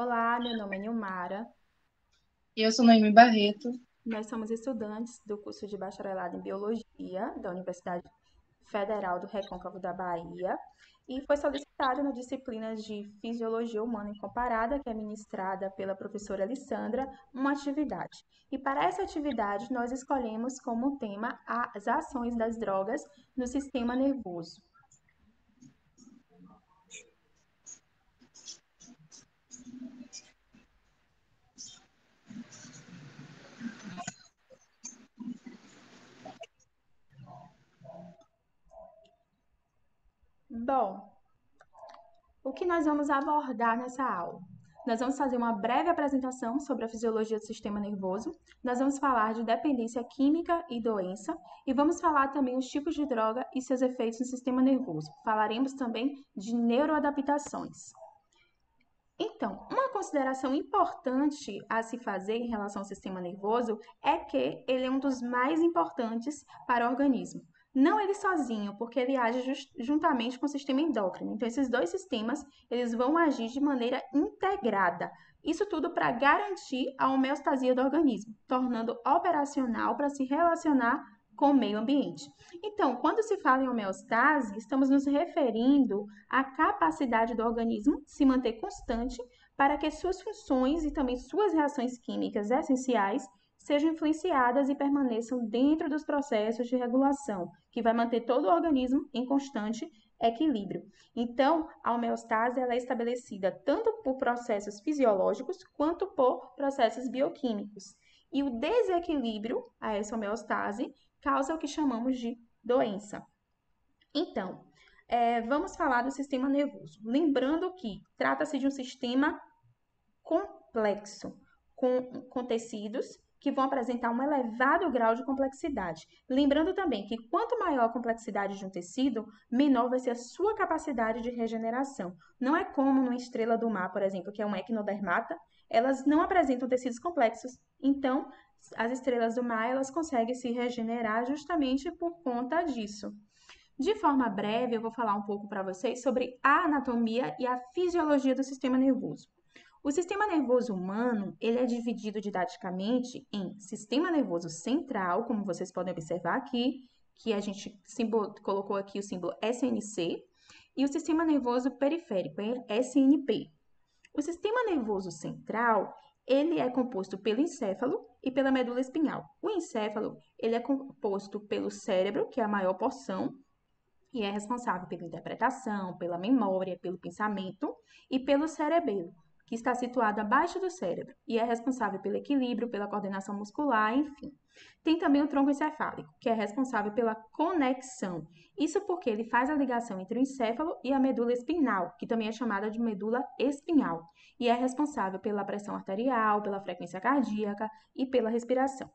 Olá, meu nome é Nilmara. E eu sou Noemi Barreto. Nós somos estudantes do curso de bacharelado em Biologia da Universidade Federal do Recôncavo da Bahia e foi solicitado na disciplina de Fisiologia Humana e Comparada, que é ministrada pela professora Alessandra, uma atividade. E para essa atividade, nós escolhemos como tema as ações das drogas no sistema nervoso. Bom, o que nós vamos abordar nessa aula? Nós vamos fazer uma breve apresentação sobre a fisiologia do sistema nervoso, nós vamos falar de dependência química e doença, e vamos falar também os tipos de droga e seus efeitos no sistema nervoso. Falaremos também de neuroadaptações. Então, uma consideração importante a se fazer em relação ao sistema nervoso é que ele é um dos mais importantes para o organismo. Não ele sozinho, porque ele age juntamente com o sistema endócrino. Então, esses dois sistemas, eles vão agir de maneira integrada. Isso tudo para garantir a homeostasia do organismo, tornando operacional para se relacionar com o meio ambiente. Então, quando se fala em homeostase, estamos nos referindo à capacidade do organismo se manter constante para que suas funções e também suas reações químicas essenciais sejam influenciadas e permaneçam dentro dos processos de regulação, que vai manter todo o organismo em constante equilíbrio. Então, a homeostase ela é estabelecida tanto por processos fisiológicos quanto por processos bioquímicos. E o desequilíbrio a essa homeostase causa o que chamamos de doença. Então, vamos falar do sistema nervoso. Lembrando que trata-se de um sistema complexo, com tecidos que vão apresentar um elevado grau de complexidade. Lembrando também que quanto maior a complexidade de um tecido, menor vai ser a sua capacidade de regeneração. Não é como numa estrela do mar, por exemplo, que é um equinodermata, elas não apresentam tecidos complexos. Então, as estrelas do mar, elas conseguem se regenerar justamente por conta disso. De forma breve, eu vou falar um pouco para vocês sobre a anatomia e a fisiologia do sistema nervoso. O sistema nervoso humano, ele é dividido didaticamente em sistema nervoso central, como vocês podem observar aqui, que a gente colocou aqui o símbolo SNC, e o sistema nervoso periférico, SNP. O sistema nervoso central, ele é composto pelo encéfalo e pela medula espinhal. O encéfalo, ele é composto pelo cérebro, que é a maior porção, e é responsável pela interpretação, pela memória, pelo pensamento, e pelo cerebelo, que está situado abaixo do cérebro e é responsável pelo equilíbrio, pela coordenação muscular, enfim. Tem também o tronco encefálico, que é responsável pela conexão. Isso porque ele faz a ligação entre o encéfalo e a medula espinal, que também é chamada de medula espinhal, e é responsável pela pressão arterial, pela frequência cardíaca e pela respiração.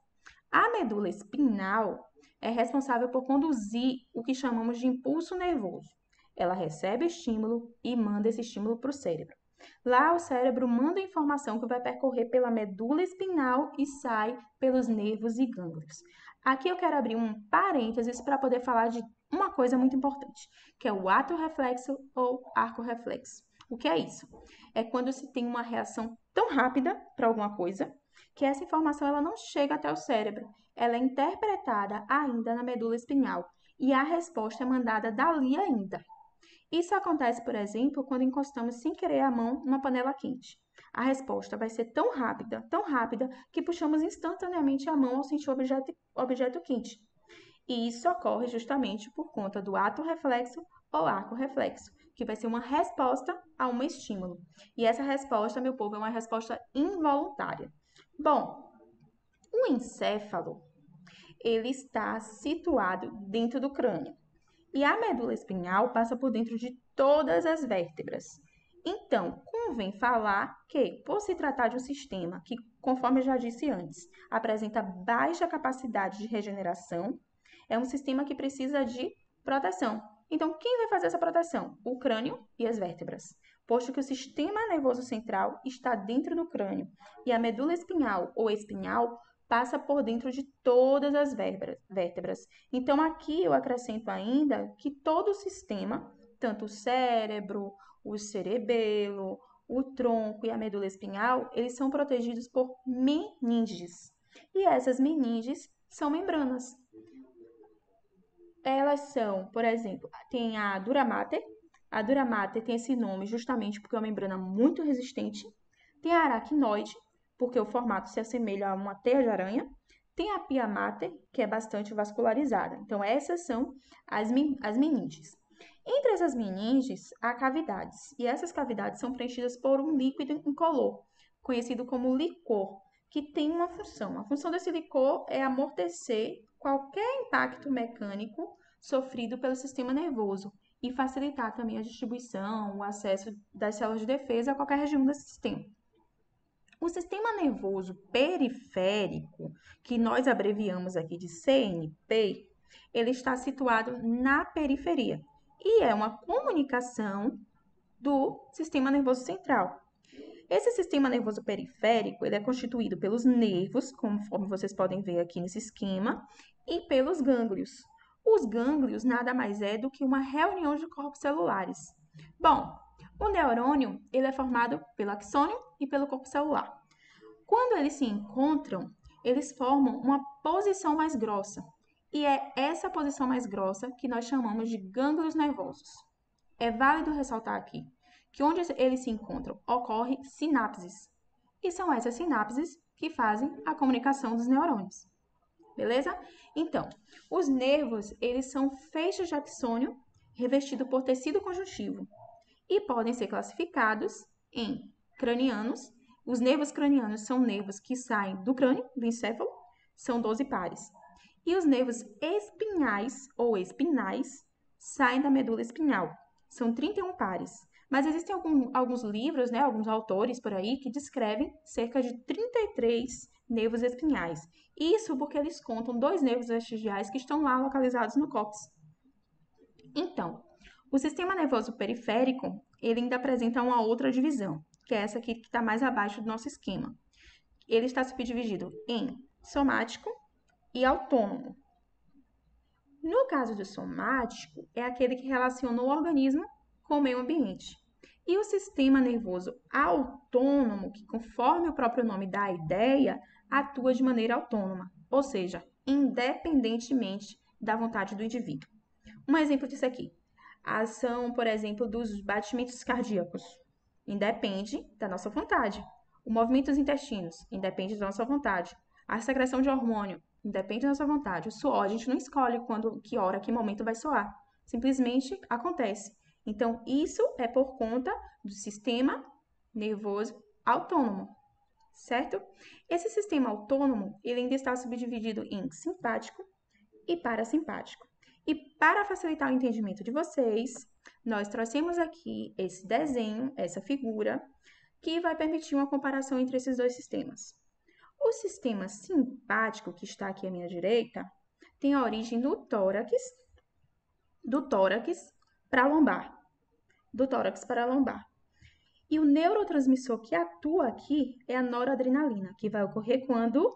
A medula espinal é responsável por conduzir o que chamamos de impulso nervoso. Ela recebe estímulo e manda esse estímulo para o cérebro. Lá, o cérebro manda a informação que vai percorrer pela medula espinal e sai pelos nervos e gânglios. Aqui eu quero abrir um parênteses para poder falar de uma coisa muito importante, que é o ato reflexo ou arco reflexo. O que é isso? É quando se tem uma reação tão rápida para alguma coisa que essa informação ela não chega até o cérebro, ela é interpretada ainda na medula espinhal e a resposta é mandada dali ainda. Isso acontece, por exemplo, quando encostamos sem querer a mão numa panela quente. A resposta vai ser tão rápida, que puxamos instantaneamente a mão ao sentir o objeto quente. E isso ocorre justamente por conta do ato reflexo ou arco reflexo, que vai ser uma resposta a um estímulo. E essa resposta, meu povo, é uma resposta involuntária. Bom, o encéfalo, ele está situado dentro do crânio. E a medula espinhal passa por dentro de todas as vértebras. Então, convém falar que, por se tratar de um sistema que, conforme eu já disse antes, apresenta baixa capacidade de regeneração, é um sistema que precisa de proteção. Então, quem vai fazer essa proteção? O crânio e as vértebras. Posto que o sistema nervoso central está dentro do crânio e a medula espinhal ou espinhal passa por dentro de todas as vértebras. Então, aqui eu acrescento ainda que todo o sistema, tanto o cérebro, o cerebelo, o tronco e a medula espinhal, eles são protegidos por meninges. E essas meninges são membranas. Elas são, por exemplo, tem a dura mater. A dura mater tem esse nome justamente porque é uma membrana muito resistente. Tem a aracnoide, porque o formato se assemelha a uma teia de aranha. Tem a pia mater, que é bastante vascularizada. Então, essas são as meninges. Entre essas meninges, há cavidades. E essas cavidades são preenchidas por um líquido incolor, conhecido como licor, que tem uma função. A função desse licor é amortecer qualquer impacto mecânico sofrido pelo sistema nervoso e facilitar também a distribuição, o acesso das células de defesa a qualquer região desse sistema. O sistema nervoso periférico, que nós abreviamos aqui de CNP, ele está situado na periferia e é uma comunicação do sistema nervoso central. Esse sistema nervoso periférico, ele é constituído pelos nervos, conforme vocês podem ver aqui nesse esquema, e pelos gânglios. Os gânglios nada mais é do que uma reunião de corpos celulares. Bom, o neurônio, ele é formado pelo axônio e pelo corpo celular. Quando eles se encontram, eles formam uma posição mais grossa. E é essa posição mais grossa que nós chamamos de gânglios nervosos. É válido ressaltar aqui que onde eles se encontram ocorrem sinapses. E são essas sinapses que fazem a comunicação dos neurônios. Beleza? Então, os nervos, eles são feixes de axônio revestidos por tecido conjuntivo e podem ser classificados em cranianos. Os nervos cranianos são nervos que saem do crânio, do encéfalo, são 12 pares. E os nervos espinhais ou espinais saem da medula espinhal, são 31 pares. Mas existem alguns livros, né, alguns autores por aí que descrevem cerca de 33 nervos espinhais. Isso porque eles contam 2 nervos vestigiais que estão lá localizados no cóccix. Então, o sistema nervoso periférico, ele ainda apresenta uma outra divisão, que é essa aqui que está mais abaixo do nosso esquema. Ele está subdividido em somático e autônomo. No caso do somático, é aquele que relaciona o organismo com o meio ambiente. E o sistema nervoso autônomo, que conforme o próprio nome dá a ideia, atua de maneira autônoma, ou seja, independentemente da vontade do indivíduo. Um exemplo disso aqui, a ação, por exemplo, dos batimentos cardíacos, independe da nossa vontade. O movimento dos intestinos, independe da nossa vontade. A secreção de hormônio, independe da nossa vontade. O suor, a gente não escolhe quando, que hora, que momento vai soar. Simplesmente acontece. Então, isso é por conta do sistema nervoso autônomo, certo? Esse sistema autônomo, ele ainda está subdividido em simpático e parasimpático. E para facilitar o entendimento de vocês, nós trouxemos aqui esse desenho, essa figura, que vai permitir uma comparação entre esses dois sistemas. O sistema simpático, que está aqui à minha direita, tem a origem do tórax para a lombar. Do tórax para a lombar. E o neurotransmissor que atua aqui é a noradrenalina, que vai ocorrer quando,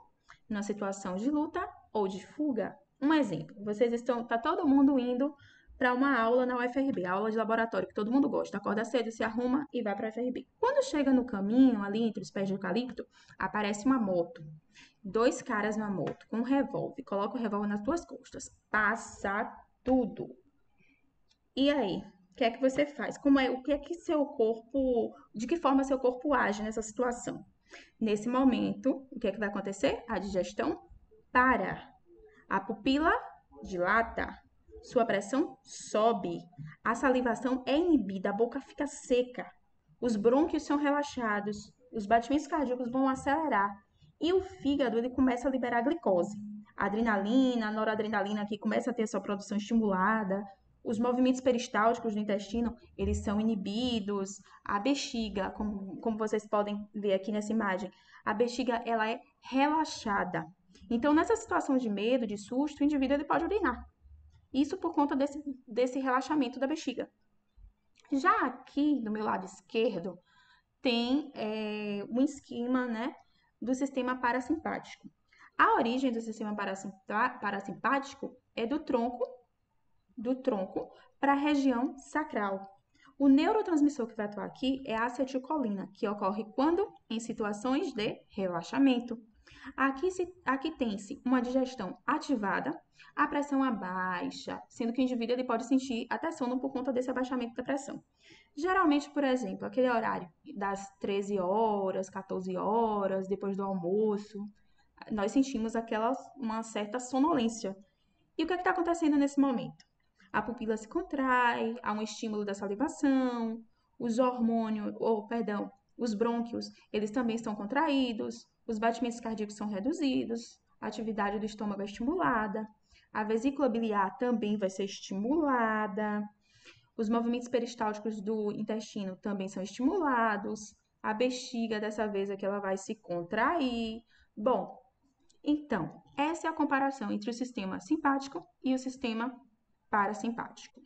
na situação de luta ou de fuga. Um exemplo, tá todo mundo indo para uma aula na UFRB, aula de laboratório, que todo mundo gosta. Acorda cedo, se arruma e vai para a UFRB. Quando chega no caminho, ali entre os pés de eucalipto, aparece uma moto. 2 caras na moto, com um revólver. Coloca o revólver nas tuas costas. Passa tudo. E aí? O que é que você faz? O que é que seu corpo, de que forma seu corpo age nessa situação? Nesse momento, o que é que vai acontecer? A digestão para. A pupila dilata, sua pressão sobe, a salivação é inibida, a boca fica seca, os brônquios são relaxados, os batimentos cardíacos vão acelerar e o fígado ele começa a liberar glicose. A adrenalina, a noradrenalina aqui começa a ter sua produção estimulada, os movimentos peristálticos do intestino, eles são inibidos, a bexiga, como vocês podem ver aqui nessa imagem, a bexiga ela é relaxada. Então, nessa situação de medo, de susto, o indivíduo ele pode urinar. Isso por conta desse relaxamento da bexiga. Já aqui, do meu lado esquerdo, tem um esquema, né, do sistema parasimpático. A origem do sistema parasimpático é do tronco para a região sacral. O neurotransmissor que vai atuar aqui é a acetilcolina, que ocorre quando? Em situações de relaxamento. Aqui tem-se uma digestão ativada, a pressão abaixa, sendo que o indivíduo ele pode sentir até sono por conta desse abaixamento da pressão. Geralmente, por exemplo, aquele horário das 13 horas, 14 horas, depois do almoço, nós sentimos uma certa sonolência. E o que está acontecendo nesse momento? A pupila se contrai, há um estímulo da salivação, os hormônios, os brônquios, eles também estão contraídos, os batimentos cardíacos são reduzidos, a atividade do estômago é estimulada, a vesícula biliar também vai ser estimulada, os movimentos peristálticos do intestino também são estimulados, a bexiga dessa vez aqui ela vai se contrair. Bom, então, essa é a comparação entre o sistema simpático e o sistema parasimpático.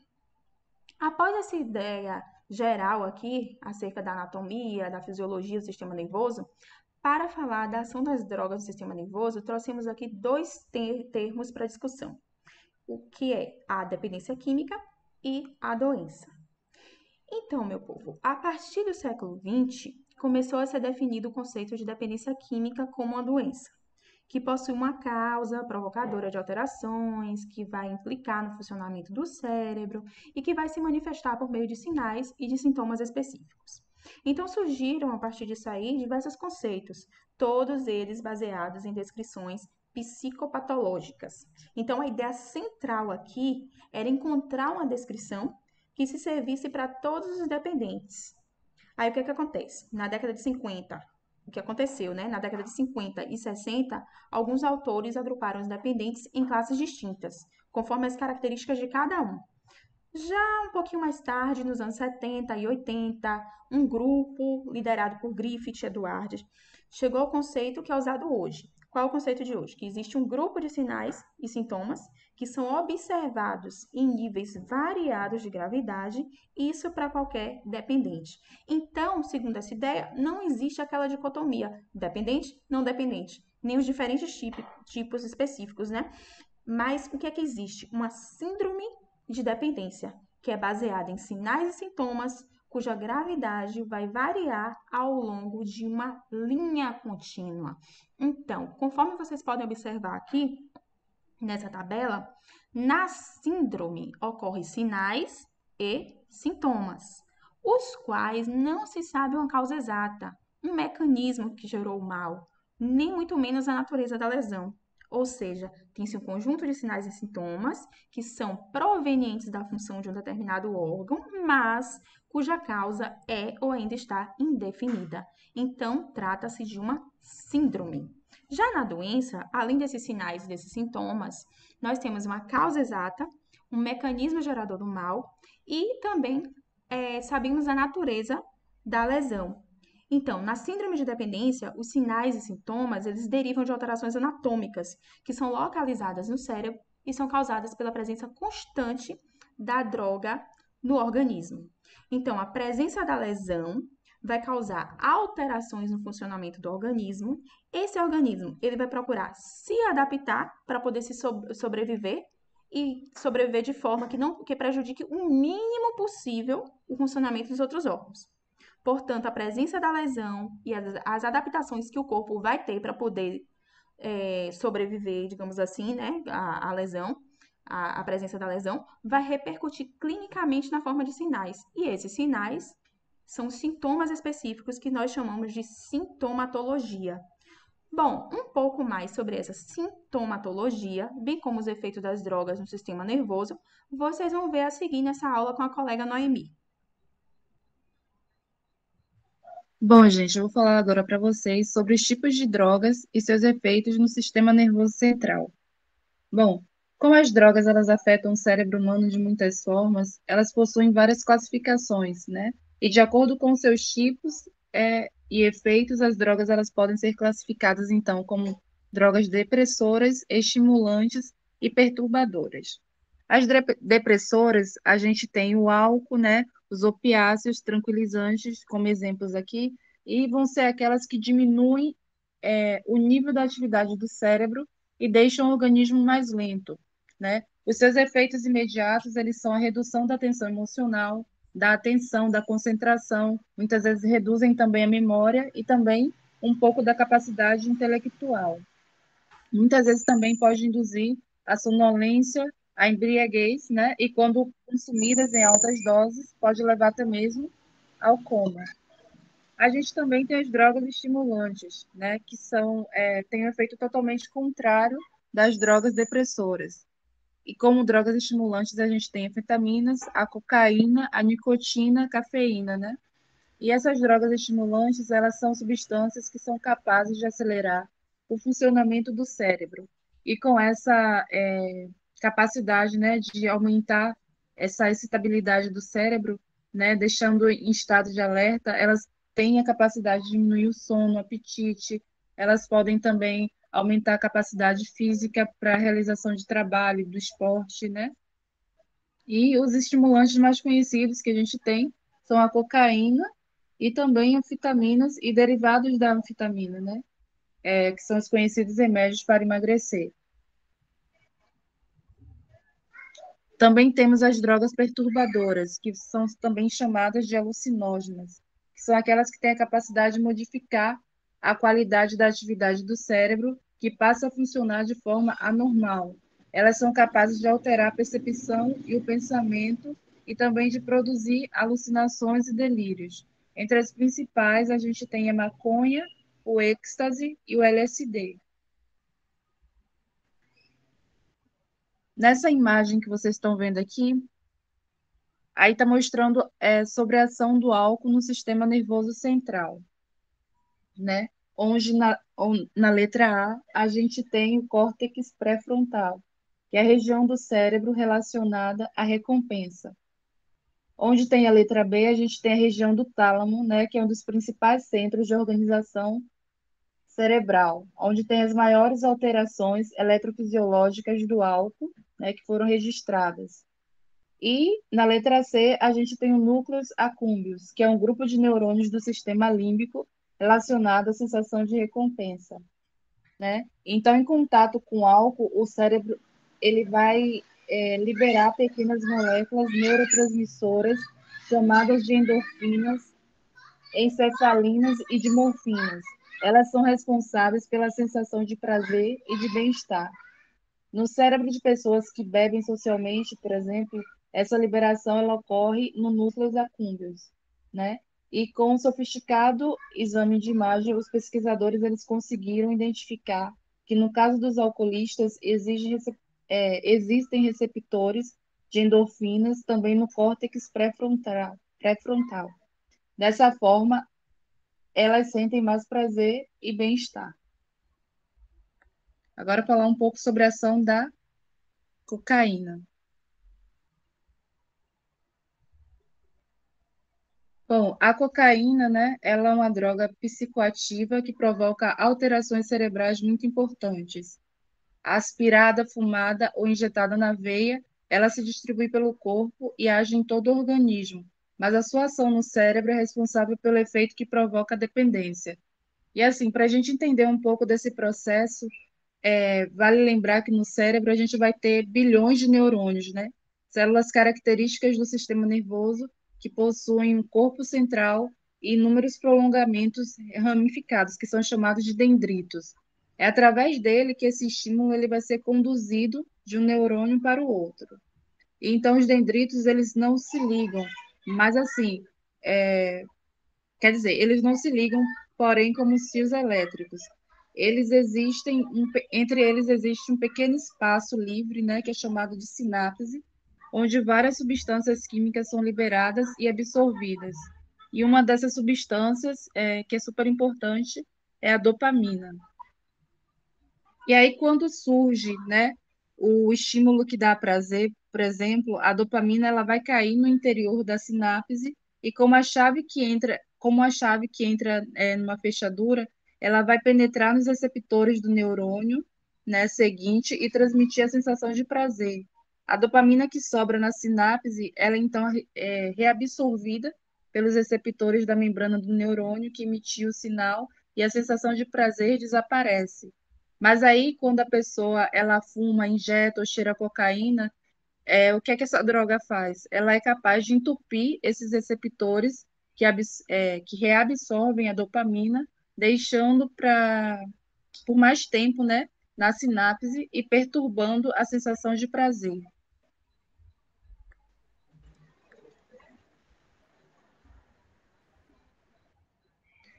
Após essa ideia geral aqui, acerca da anatomia, da fisiologia do sistema nervoso, para falar da ação das drogas no sistema nervoso, trouxemos aqui dois termos para discussão, o que é a dependência química e a doença. Então, meu povo, a partir do século XX, começou a ser definido o conceito de dependência química como uma doença que possui uma causa provocadora de alterações, que vai implicar no funcionamento do cérebro e que vai se manifestar por meio de sinais e de sintomas específicos. Então surgiram, a partir disso aí, diversos conceitos, todos eles baseados em descrições psicopatológicas. Então a ideia central aqui era encontrar uma descrição que se servisse para todos os dependentes. Aí o que acontece? Na década de 50, o que aconteceu, né? Na década de 50 e 60, alguns autores agruparam os dependentes em classes distintas, conforme as características de cada um. Já um pouquinho mais tarde, nos anos 70 e 80, um grupo liderado por Griffith e Edwards chegou ao conceito que é usado hoje. Qual é o conceito de hoje? Que existe um grupo de sinais e sintomas que são observados em níveis variados de gravidade, isso para qualquer dependente. Então, segundo essa ideia, não existe aquela dicotomia dependente, não dependente, nem os diferentes tipos específicos, né? Mas o que é que existe? Uma síndrome de dependência, que é baseada em sinais e sintomas cuja gravidade vai variar ao longo de uma linha contínua. Então, conforme vocês podem observar aqui nessa tabela, na síndrome ocorrem sinais e sintomas, os quais não se sabe uma causa exata, um mecanismo que gerou o mal, nem muito menos a natureza da lesão. Ou seja, tem-se um conjunto de sinais e sintomas que são provenientes da função de um determinado órgão, mas cuja causa é ou ainda está indefinida. Então, trata-se de uma síndrome. Já na doença, além desses sinais e desses sintomas, nós temos uma causa exata, um mecanismo gerador do mal e também sabemos a natureza da lesão. Então, na síndrome de dependência, os sinais e sintomas, eles derivam de alterações anatômicas, que são localizadas no cérebro e são causadas pela presença constante da droga no organismo. Então, a presença da lesão vai causar alterações no funcionamento do organismo. Esse organismo, ele vai procurar se adaptar para poder se sobreviver e sobreviver de forma que prejudique o mínimo possível o funcionamento dos outros órgãos. Portanto, a presença da lesão e as adaptações que o corpo vai ter para poder sobreviver, digamos assim, né, a lesão, a presença da lesão, vai repercutir clinicamente na forma de sinais. E esses sinais são sintomas específicos que nós chamamos de sintomatologia. Bom, um pouco mais sobre essa sintomatologia, bem como os efeitos das drogas no sistema nervoso, vocês vão ver a seguir nessa aula com a colega Noemi. Bom, gente, eu vou falar agora para vocês sobre os tipos de drogas e seus efeitos no sistema nervoso central. Bom, como as drogas elas afetam o cérebro humano de muitas formas, elas possuem várias classificações, né? E de acordo com seus tipos e efeitos, as drogas elas podem ser classificadas então como drogas depressoras, estimulantes e perturbadoras. As depressoras, a gente tem o álcool, né? Os opiáceos, tranquilizantes, como exemplos aqui, e vão ser aquelas que diminuem o nível da atividade do cérebro e deixam o organismo mais lento, né? Os seus efeitos imediatos, eles são a redução da tensão emocional, da atenção, da concentração, muitas vezes reduzem também a memória e também um pouco da capacidade intelectual. Muitas vezes também pode induzir a sonolência, a embriaguez, né? E quando consumidas em altas doses, pode levar até mesmo ao coma. A gente também tem as drogas estimulantes, né? Que têm um efeito totalmente contrário das drogas depressoras. E como drogas estimulantes, a gente tem anfetaminas, a cocaína, a nicotina, a cafeína, né? E essas drogas estimulantes, elas são substâncias que são capazes de acelerar o funcionamento do cérebro. E com essa capacidade, né, de aumentar essa excitabilidade do cérebro, né, deixando em estado de alerta, elas têm a capacidade de diminuir o sono, o apetite, elas podem também aumentar a capacidade física para a realização de trabalho, do esporte, né? E os estimulantes mais conhecidos que a gente tem são a cocaína e também anfetaminas e derivados da anfetamina, né? Que são os conhecidos remédios para emagrecer. Também temos as drogas perturbadoras, que são também chamadas de alucinógenas, que são aquelas que têm a capacidade de modificar a qualidade da atividade do cérebro, que passa a funcionar de forma anormal. Elas são capazes de alterar a percepção e o pensamento e também de produzir alucinações e delírios. Entre as principais, a gente tem a maconha, o êxtase e o LSD. Nessa imagem que vocês estão vendo aqui, aí está mostrando sobre a ação do álcool no sistema nervoso central, né? Onde na letra A gente tem o córtex pré-frontal, que é a região do cérebro relacionada à recompensa. Onde tem a letra B, a gente tem a região do tálamo, né? Que é um dos principais centros de organização cerebral, onde tem as maiores alterações eletrofisiológicas do álcool, né? Que foram registradas. E na letra C, a gente tem o núcleus acúmbeos, que é um grupo de neurônios do sistema límbico relacionado à sensação de recompensa, né? Então, em contato com álcool, o cérebro ele vai liberar pequenas moléculas neurotransmissoras chamadas de endorfinas, encefalinas e de morfinas. Elas são responsáveis pela sensação de prazer e de bem-estar. No cérebro de pessoas que bebem socialmente, por exemplo, essa liberação ela ocorre no núcleo acúmbeos, né? E com um sofisticado exame de imagem, os pesquisadores eles conseguiram identificar que no caso dos alcoolistas existem receptores de endorfinas também no córtex pré-frontal. Dessa forma, elas sentem mais prazer e bem-estar. Agora falar um pouco sobre a ação da cocaína. Bom, a cocaína, né, ela é uma droga psicoativa que provoca alterações cerebrais muito importantes. Aspirada, fumada ou injetada na veia, ela se distribui pelo corpo e age em todo o organismo, mas a sua ação no cérebro é responsável pelo efeito que provoca a dependência. E assim, para a gente entender um pouco desse processo, vale lembrar que no cérebro a gente vai ter bilhões de neurônios, né? Células características do sistema nervoso que possuem um corpo central e inúmeros prolongamentos ramificados, que são chamados de dendritos. É através dele que esse estímulo ele vai ser conduzido de um neurônio para o outro. E então os dendritos eles não se ligam, mas assim, quer dizer, eles não se ligam, porém, como os fios elétricos. Entre eles existe um pequeno espaço livre, né, que é chamado de sinapse, onde várias substâncias químicas são liberadas e absorvidas. E uma dessas substâncias, que é super importante, é a dopamina. E aí, quando surge, né, o estímulo que dá prazer, por exemplo, a dopamina ela vai cair no interior da sinapse e como a chave que entra numa fechadura, ela vai penetrar nos receptores do neurônio, né, seguinte e transmitir a sensação de prazer. A dopamina que sobra na sinapse, ela então é reabsorvida pelos receptores da membrana do neurônio que emitiu o sinal e a sensação de prazer desaparece. Mas aí, quando a pessoa ela fuma, injeta ou cheira cocaína, O que é que essa droga faz? Ela é capaz de entupir esses receptores que reabsorvem a dopamina, deixando por mais tempo, né, na sinapse e perturbando a sensação de prazer.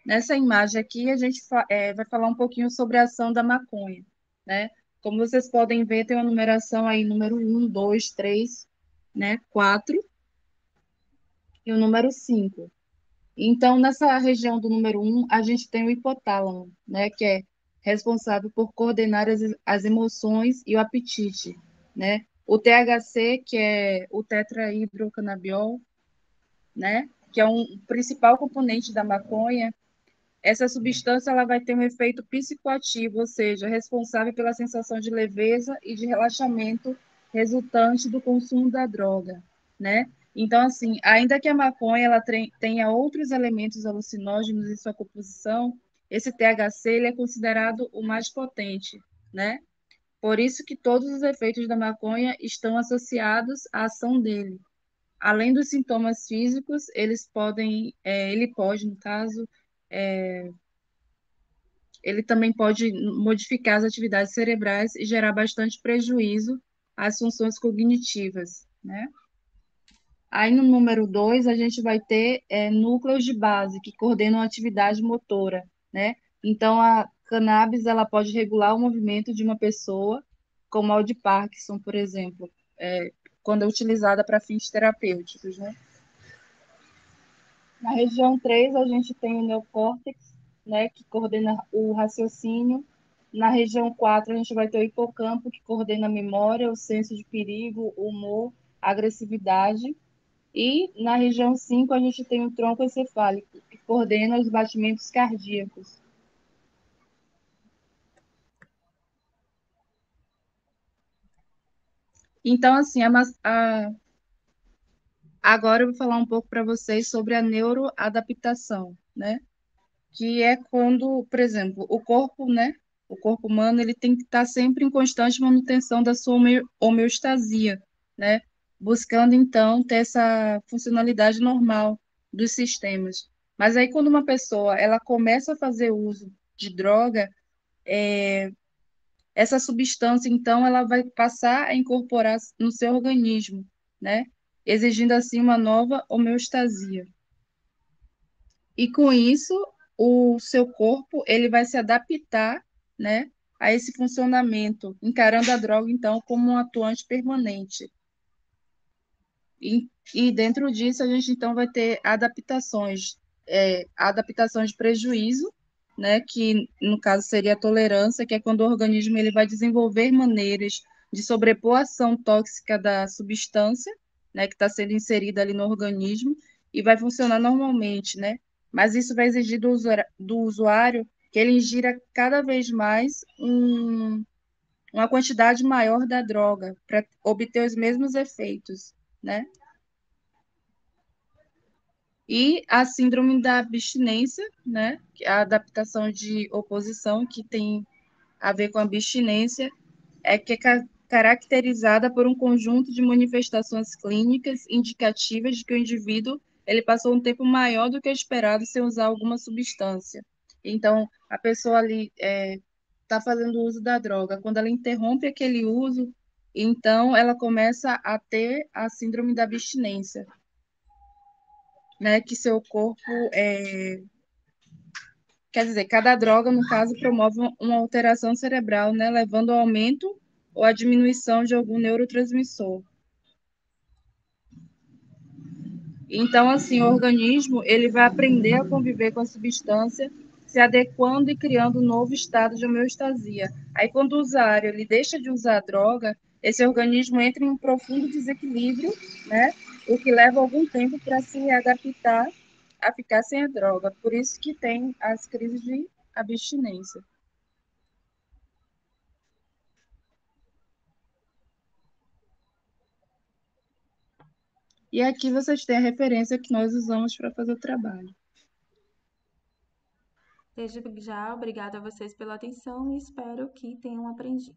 Nessa imagem aqui, a gente vai falar um pouquinho sobre a ação da maconha, né? Como vocês podem ver, tem uma numeração aí, número 1, 2, 3, né, 4 e o número 5. Então, nessa região do número 1, a gente tem o hipotálamo, né, que é responsável por coordenar as emoções e o apetite, né? O THC, que é o tetrahidrocanabiol, né, que é um principal componente da maconha. Essa substância ela vai ter um efeito psicoativo, ou seja, responsável pela sensação de leveza e de relaxamento resultante do consumo da droga, né? Então, assim, ainda que a maconha ela tenha outros elementos alucinógenos em sua composição, esse THC ele é considerado o mais potente, né? Por isso que todos os efeitos da maconha estão associados à ação dele. Além dos sintomas físicos, ele pode, no caso, ele também pode modificar as atividades cerebrais e gerar bastante prejuízo às funções cognitivas, né? Aí no número 2 a gente vai ter núcleos de base que coordenam a atividade motora, né? Então a cannabis ela pode regular o movimento de uma pessoa com mal de Parkinson, por exemplo, quando é utilizada para fins terapêuticos, né? Na região 3 a gente tem o neocórtex, né, que coordena o raciocínio. Na região 4 a gente vai ter o hipocampo, que coordena a memória, o senso de perigo, o humor, a agressividade. E na região 5 a gente tem o tronco encefálico, que coordena os batimentos cardíacos. Então, assim, agora eu vou falar um pouco para vocês sobre a neuroadaptação, né? Que é quando, por exemplo, o corpo, né? O corpo humano, ele tem que estar sempre em constante manutenção da sua homeostasia, né? Buscando, então, ter essa funcionalidade normal dos sistemas. Mas aí, quando uma pessoa, ela começa a fazer uso de droga, essa substância, então, ela vai passar a incorporar no seu organismo, né? Exigindo, assim, uma nova homeostasia. E com isso, o seu corpo ele vai se adaptar, né, a esse funcionamento, encarando a droga então como um atuante permanente. E dentro disso a gente então vai ter adaptações, adaptações de prejuízo, né, que no caso seria a tolerância, que é quando o organismo ele vai desenvolver maneiras de sobrepor a ação tóxica da substância, né, que está sendo inserida ali no organismo e vai funcionar normalmente, né? Mas isso vai exigir do usuário que ele ingira cada vez mais uma quantidade maior da droga para obter os mesmos efeitos, né? E a síndrome da abstinência, né? Que é a adaptação de oposição, que tem a ver com a abstinência, que é caracterizada por um conjunto de manifestações clínicas indicativas de que o indivíduo ele passou um tempo maior do que o esperado sem usar alguma substância. Então, a pessoa ali está fazendo uso da droga. Quando ela interrompe aquele uso, então ela começa a ter a síndrome da abstinência, né? Que seu corpo quer dizer, cada droga, no caso, promove uma alteração cerebral, né, levando ao aumento ou à diminuição de algum neurotransmissor. Então, assim, o organismo ele vai aprender a conviver com a substância, se adequando e criando um novo estado de homeostasia. Aí, quando o usuário ele deixa de usar a droga, esse organismo entra em um profundo desequilíbrio, né? O que leva algum tempo para se adaptar a ficar sem a droga. Por isso que tem as crises de abstinência. E aqui vocês têm a referência que nós usamos para fazer o trabalho. Desde já, obrigada a vocês pela atenção e espero que tenham aprendido.